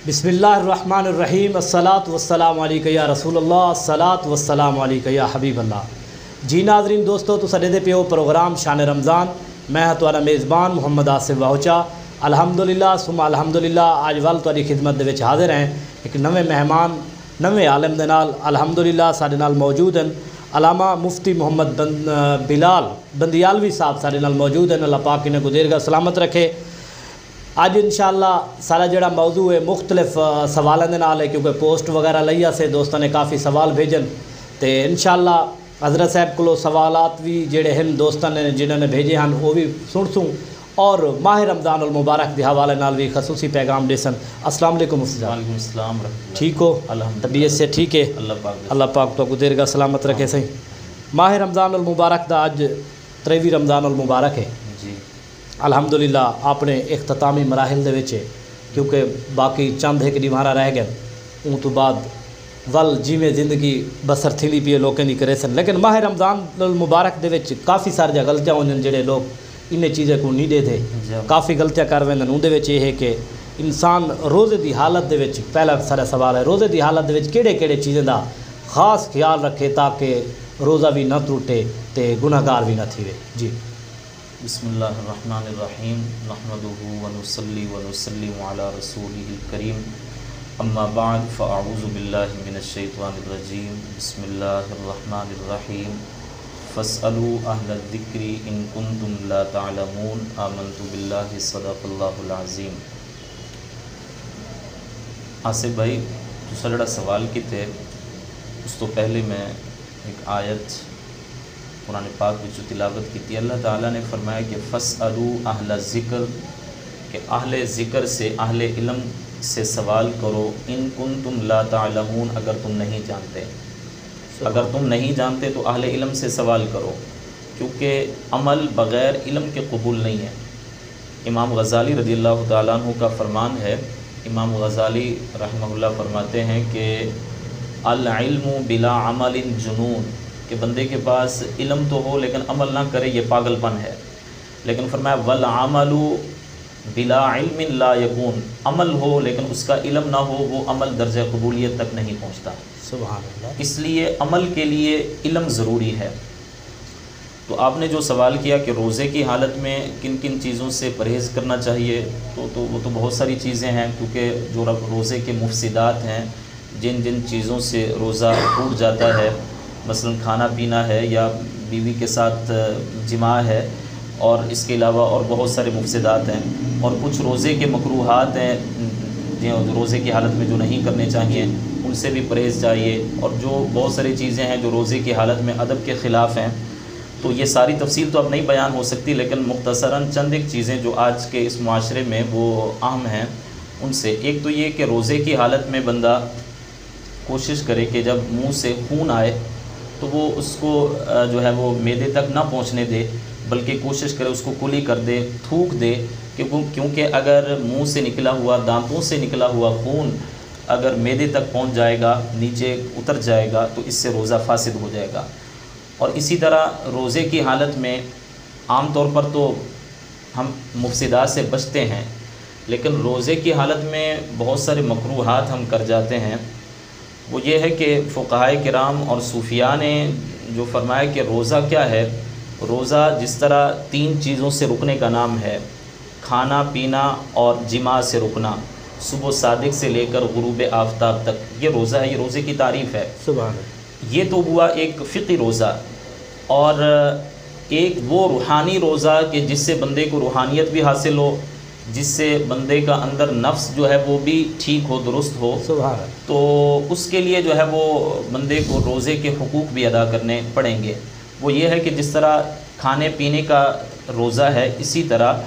बिस्मिल्लाहिर्रहमानिर्रहीम अस्सलातु वस्सलामु अलैका या रसूल अल्लाह अस्सलातु वस्सलामु अलैका या हबीब अल्लाह। जी नाज़रीन दोस्तों, तुसां ॾिसदे पियो प्रोग्राम शान रमज़ान। मैं हां तुहाडा मेज़बान मुहम्मद आसिफ वाहुचा। अल्हम्दुलिल्लाह सुम्मा अल्हम्दुलिल्लाह अज वल तुहाडी खिदमत दे विच हाज़िर हैं एक नवे मेहमान नवे आलम दे नाल। अल्हम्दुलिल्लाह साडे नाल मौजूद हैं अलामा मुफ्ती मोहम्मद बिलाल बंदियालवी साहब साडे नाल मौजूद हैं। अल्लाह पाक इन्हें को दीर्घ सलामत रखे। अज इंशाअल्लाह सारा जड़ा मौजू है मुख्तलिफ सवालों के नाल है, क्योंकि पोस्ट वगैरह लई से दोस्तों ने काफ़ी सवाल भेजन तो इंशाअल्लाह हज़रत साहब को सवालात भी जेड़े हैं दोस्तों ने जिन्होंने भेजे हैं वो भी सुनसूँ और माह रमज़ान उल मुबारक के हवाले नाल भी खसूसी पैगाम देसन। अस्सलाम वालेकुम मुफ्ती साहब। वालेकुम अस्सलाम। ठीक हो? तबीयत से ठीक है? अल्लाह पाक तो दीर्घ सलामत रखे। सही माह रमज़ान उल मुबारक का अज 23 रमज़ान उल मुबारक है जी। अल्हम्दुलिल्लाह अपने इख्तितामी मराहिल दे विच, क्योंकि बाकी चंद एक दीवारा रह गए उन तो बाद वल जिमें ज़िंदगी बसर थी पी लोगों की करे सन। लेकिन माह रमज़ान मुबारक दे विच काफ़ी सारिया गलतियाँ होंगे जेडे लोग इन्हें चीज़ें को नहीं देते, काफ़ी गलतियाँ कर वेंदे। उनदे विच ये है कि इंसान रोज़े की हालत दे विच, पहला सारा सवाल है रोज़े की हालत दे विच किहड़े चीज़ें का खास ख्याल रखे ताकि रोज़ा भी न टूटे तो गुनाहगार भी न थीवे। जी बिस्मिल्लाहिर्रहमानिर्रहीम नहमदुहु व नुसल्ली व नुसल्लिमु अला रसूलिहिल करीम अम्मा बाद फ़अऊज़ु बिल्लाहि मिनश शैतानिर्रजीम बिस्मिल्लाहिर्रहमानिर्रहीम फ़स्अलू अहलज़ ज़िक्रि इन कुंतुम ला तअलमून आमन्तु बिल्लाहि सदक़ल्लाहुल अज़ीम। आसिफ भाई दूसरा जड़ा सवाल किते उस तो पहले मैं एक आयत कुरान पाक में तिलावत की। अल्लाह ताला ने फरमाया कि फ़स्अलू अहल ज़िक्र कि अहले ज़िक्र से अहले इल्म से सवाल करो इन कुंतुम ला तअलमून अगर तुम नहीं जानते। अगर तुम नहीं जानते तो अहले इल्म से सवाल करो, क्योंकि अमल बग़ैर इल्म के कबूल नहीं है। इमाम गज़ाली रज़ियल्लाहु ताला अन्हु का फरमान है। इमाम गज़ाली रहमहुल्लाह फरमाते हैं कि अल इल्मु बिला अमलिन जुनून, कि बंदे के पास इल्म तो हो लेकिन अमल ना करे ये पागलपन है। लेकिन फरमाया वल अमलु बिला इल्मिन ला यकून, अमल हो लेकिन उसका इल्म ना हो वो अमल दर्जा कबूलियत तक नहीं पहुँचता। सुभान अल्लाह। इसलिए अमल के लिए इल्म ज़रूरी है। तो आपने जो सवाल किया कि रोज़े की हालत में किन किन चीज़ों से परहेज़ करना चाहिए, तो वो तो बहुत सारी चीज़ें हैं, क्योंकि जो रोज़े के मुफसिदात हैं, जिन जिन चीज़ों से रोज़ा टूट जाता है, मसलन खाना पीना है या बीवी के साथ जिमा है, और इसके अलावा और बहुत सारे मुफसिदात हैं। और कुछ रोज़े के मकरूहात हैं जो रोज़े की हालत में जो नहीं करने चाहिए उनसे भी परहेज़ चाहिए। और जो बहुत सारी चीज़ें हैं जो रोज़े की हालत में अदब के ख़िलाफ़ हैं। तो ये सारी तफसील तो अब नहीं बयान हो सकती, लेकिन मुख्तसरन चंद एक चीज़ें जो आज के इस माशरे में वो अहम हैं उनसे एक तो ये कि रोज़े की हालत में बंदा कोशिश करे कि जब मुँह से खून आए तो वो उसको जो है वो मैदे तक ना पहुंचने दे, बल्कि कोशिश करे उसको कुली कर दे, थूक दे। क्योंकि अगर मुंह से निकला हुआ, दांतों से निकला हुआ खून अगर मैदे तक पहुंच जाएगा, नीचे उतर जाएगा, तो इससे रोज़ा फासिद हो जाएगा। और इसी तरह रोज़े की हालत में आम तौर पर तो हम मुफसिदात से बचते हैं, लेकिन रोज़े की हालत में बहुत सारे मकरूहात हम कर जाते हैं। वो ये है कि फ़ुक़हाए किराम और सूफिया ने जो फरमाया कि रोज़ा क्या है, रोज़ा जिस तरह 3 चीज़ों से रुकने का नाम है, खाना पीना और जिमा से रुकना, सुबह सादिक से लेकर गुरूब आफ्ताब तक, ये रोज़ा है, ये रोज़े की तारीफ़ है। सुभान। ये तो हुआ एक फ़िक़ी रोज़ा। और एक वो रूहानी रोज़ा कि जिससे बंदे को रूहानियत भी हासिल हो, जिससे बंदे का अंदर नफ्स जो है वो भी ठीक हो, दुरुस्त हो। तो उसके लिए जो है वो बंदे को रोज़े के हुकूक भी अदा करने पड़ेंगे। वो ये है कि जिस तरह खाने पीने का रोज़ा है, इसी तरह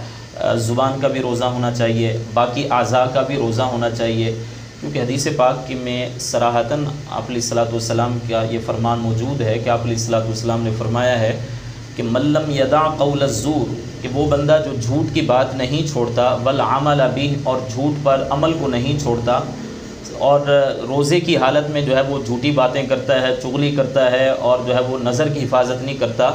ज़ुबान का भी रोज़ा होना चाहिए, बाकी आज़ा का भी रोज़ा होना चाहिए। क्योंकि हदीस पाक की में सराहतन आप अलैहिस्सलातु वस्सलाम का ये फरमान मौजूद है कि आप अलैहिस्सलातु वस्सलाम ने फरमाया है कि मल्लम यदा क़ौल ज़ूर, कि वो बंदा जो झूठ की बात नहीं छोड़ता, वल अमल बिह, और झूठ पर अमल को नहीं छोड़ता, और रोज़े की हालत में जो है वो झूठी बातें करता है, चुगली करता है, और जो है वो नज़र की हिफाजत नहीं करता,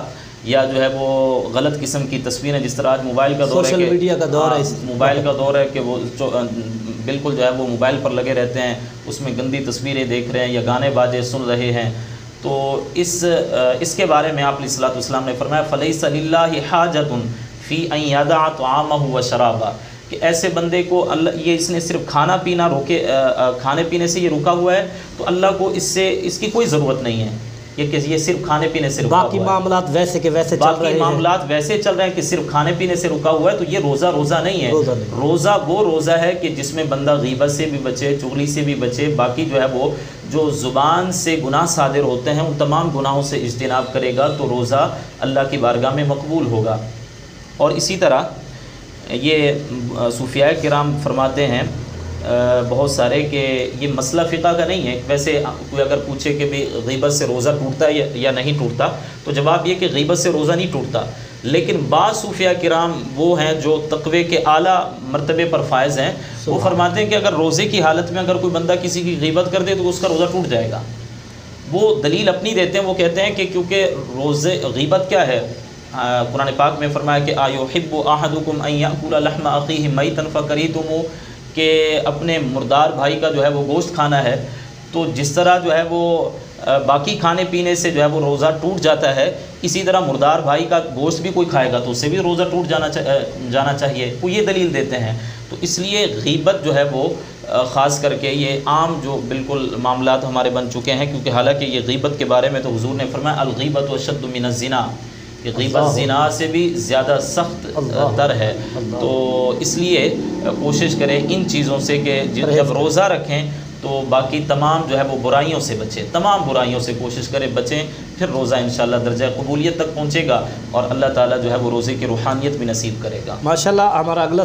یا جو ہے وہ غلط قسم کی تصویریں، جس طرح آج موبائل کا دور ہے، سوشل میڈیا کا دور ہے، موبائل کا دور ہے کہ وہ بالکل جو ہے وہ موبائل پر لگے رہتے ہیں، اس میں گندی تصویریں دیکھ رہے ہیں یا گانے باجے سن رہے ہیں. تو اس کے بارے میں آپ علیہ الصلوۃ والسلام نے فرمایا فلیس للہ حاجۃ فی ان یدع طعامہ وشرابہ، کہ ایسے بندے کو اللہ یہ اس نے صرف کھانا پینا روکے، کھانے پینے سے یہ رکا ہوا ہے تو اللہ کو اس کی کوئی ضرورت نہیں ہے یہ صرف کھانے پینے سے رکا ہوا ہے. باقی معاملات ویسے کے ویسے چل رہے ہیں، باقی معاملات ویسے چل رہے ہیں کہ صرف کھانے پینے سے رکا ہوا ہے، تو یہ روزہ نہیں ہے. روزہ وہ روزہ ہے کہ جس میں بندہ غیبت سے بھی بچے، چغلی سے بھی بچے، باقی جو ہے وہ جو زبان سے گناہ صادر ہوتے ہیں ان تمام گناہوں سے اجتناب کرے گا تو روزہ اللہ کی بارگاہ میں مقبول ہوگا. اور اسی طرح یہ صوفیاء کرام فرماتے ہیں بہت سارے کہ یہ مسئلہ فقہ کا نہیں ہے. ویسے کوئی اگر پوچھے کہ بھی غیبت سے روزہ ٹوٹتا ہے یا نہیں ٹوٹتا، تو جواب یہ کہ غیبت سے روزہ نہیں ٹوٹتا، لیکن بعض صوفیاء کرام وہ ہیں جو تقوی کے اعلیٰ مرتبے پر فائز ہیں، وہ فرماتے ہیں کہ اگر روزے کی حالت میں اگر کوئی بندہ کسی کی غیبت کر دے تو اس کا روزہ ٹوٹ جائے گا. وہ دلیل اپنی دیتے ہیں، وہ کہتے ہیں کہ کیونکہ غیبت کیا ہے، قرآن پاک میں فرمایا کہ ایحب احدکم ان یاکل لحم اخیہ میتا فکریہتموہ، کہ اپنے مردار بھائی کا جو ہے وہ گوشت کھانا ہے، تو جس طرح جو ہے وہ باقی کھانے پینے سے جو ہے وہ روزہ ٹوٹ جاتا ہے، اسی طرح مردار بھائی کا گوشت بھی کوئی کھائے گا تو اس سے بھی روزہ ٹوٹ جانا چاہیے. وہ یہ دلیل دیتے ہیں. تو اس لیے غیبت جو ہے وہ خاص کر کے یہ عام جو بالکل معاملات ہمارے بن چکے ہیں، کیونکہ حالانکہ یہ غیبت کے بارے میں تو حضور نے فرمایا الغیبت اشد من الزنا، کہ غیبت زنا سے بھی زیادہ سخت تر ہے. تو اس لیے کوشش کریں ان چیزوں سے کہ جب روزہ رکھیں تو باقی تمام جو ہے وہ برائیوں سے بچیں، تمام برائیوں سے کوشش کریں بچیں، پھر روزہ انشاءاللہ درجہ قبولیت تک پہنچے گا اور اللہ تعالیٰ جو ہے وہ روزے کی روحانیت بھی نصیب کرے گا. ماشاءاللہ. ہمارا اگلا